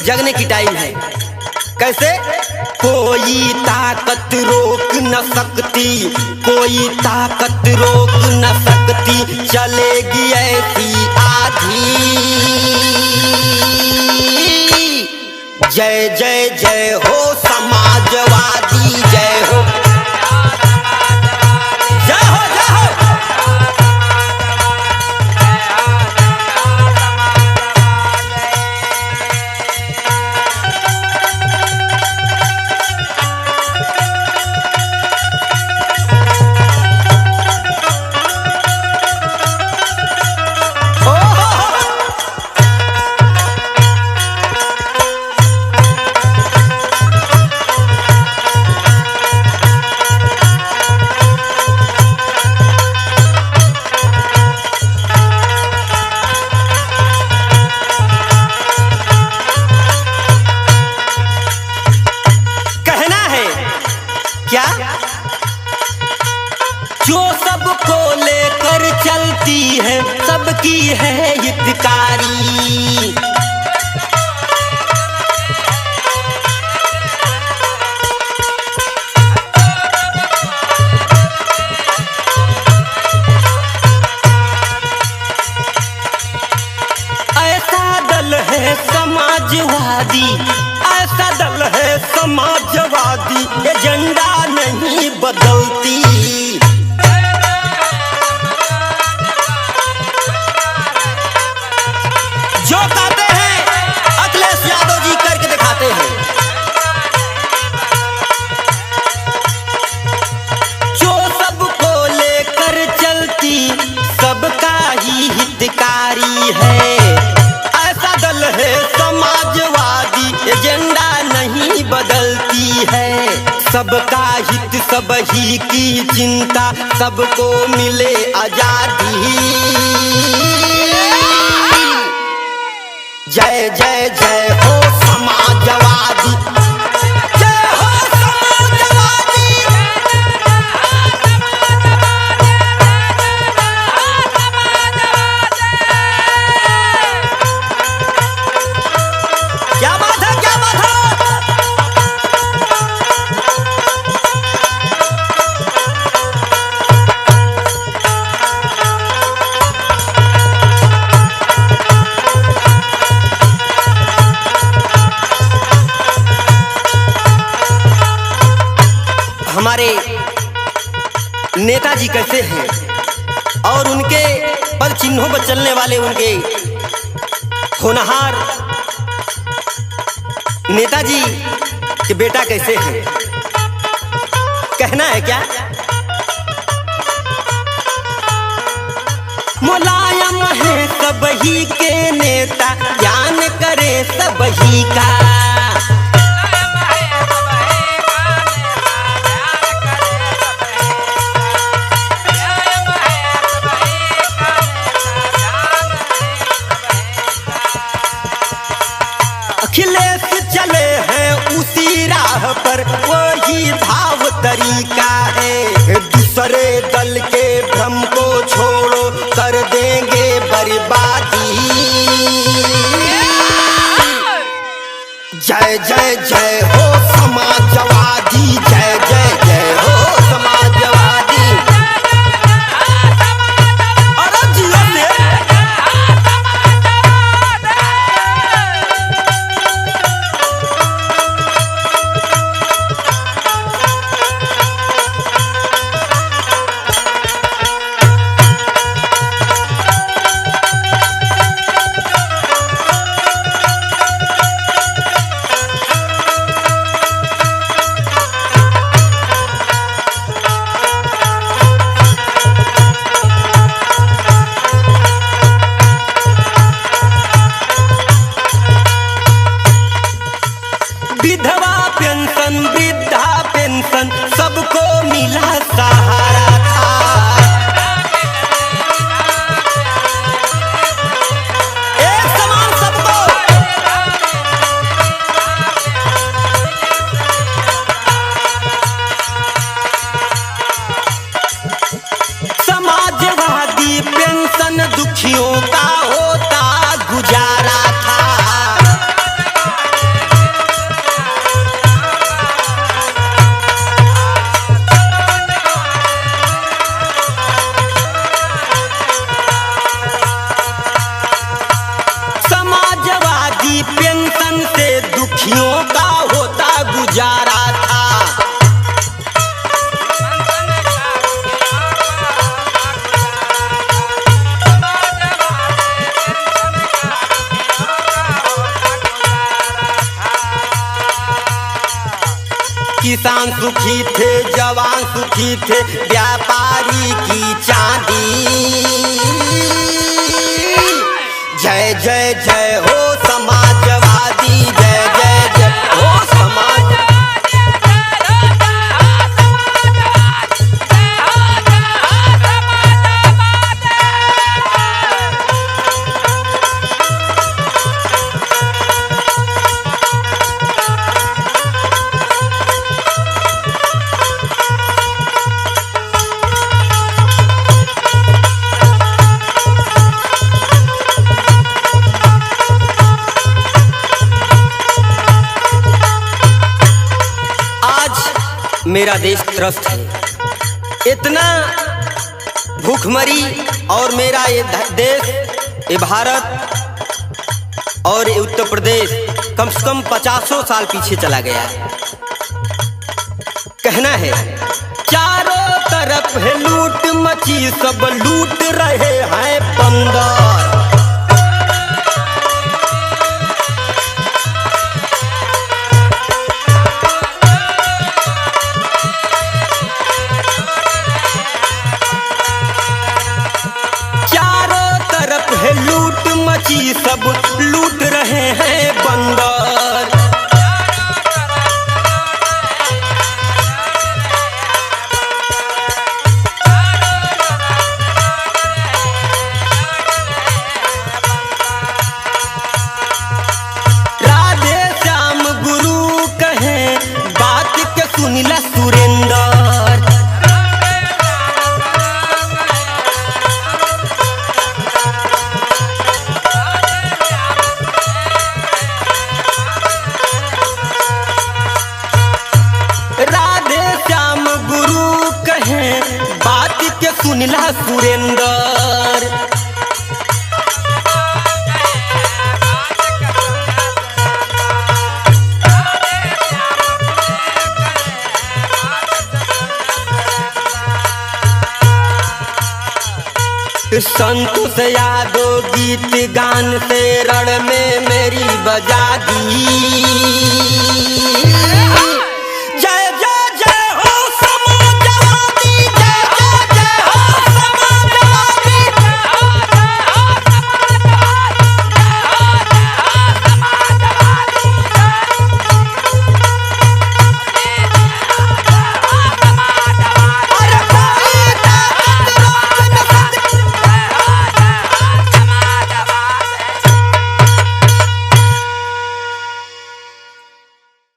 जगने की टाइम है। कैसे? कोई ताकत रोक न सकती, कोई ताकत रोक न सकती, चलेगी ऐसी आधी। जय जय जय हो समाजवादी, जय हो, जय हो, जय हो। जो सबको लेकर चलती है, सबकी है हितकारी। ऐसा दल है समाजवादी, ऐसा दल है समाजवादी, एजेंडा नहीं बदलती। जो कहते हैं अखिलेश यादव जी करके दिखाते हैं। जो सबको लेकर चलती, सबका ही हितकारी है। ऐसा दल है समाजवादी, एजेंडा नहीं बदलती है। सबका हित, सब ही की चिंता, सबको मिले आजादी। जय जय जय हो समाजवादी, जय हो समाजवादी। क्या बात है, क्या बात है। हमारे नेताजी कैसे हैं और उनके पद चिन्हों पर चलने वाले उनके होनहार नेताजी के बेटा कैसे हैं, कहना है क्या? मुलायम है सबही के नेता, ज्ञान करे सबही का। अखिलेश चले हैं उसी राह पर, वही भाव तरीका है। दूसरे दल के भ्रम को छोड़ो, कर देंगे बर्बादी। जय जय जय हो समाजवादी, जय जय जय हो समाजवादी। अरे जियो से विधवा पेंशन वृद्धा पेंशन सबको मिला सहारा था। एक समान सबको। समाजवादी पेंशन दुखियों का होता गुजारा था। समाजवादी पेंशन से दुखियों का होता गुजारा था। किसान सुखी थे जवान सुखी थे व्यापारी की चांदी। जय जय जय हो समाजवादी जय जय जय हो समाज। मेरा देश त्रस्त है, इतना भूखमरी और मेरा ये देश, ये भारत और ये उत्तर प्रदेश कम से कम 50 साल पीछे चला गया है। कहना है चारों तरफ है लूट मची, सब लूट रहे हैं बंदर। लूट मची सब लूट रहे हैं बंदर। राधे श्याम गुरु कहें बात के सुनिला सुरेंद्र। राधे श्याम गुरु कहें बात के सुनिला सुरेंद्र। संतोष यादव गीत गान से रण में मेरी बजा दी।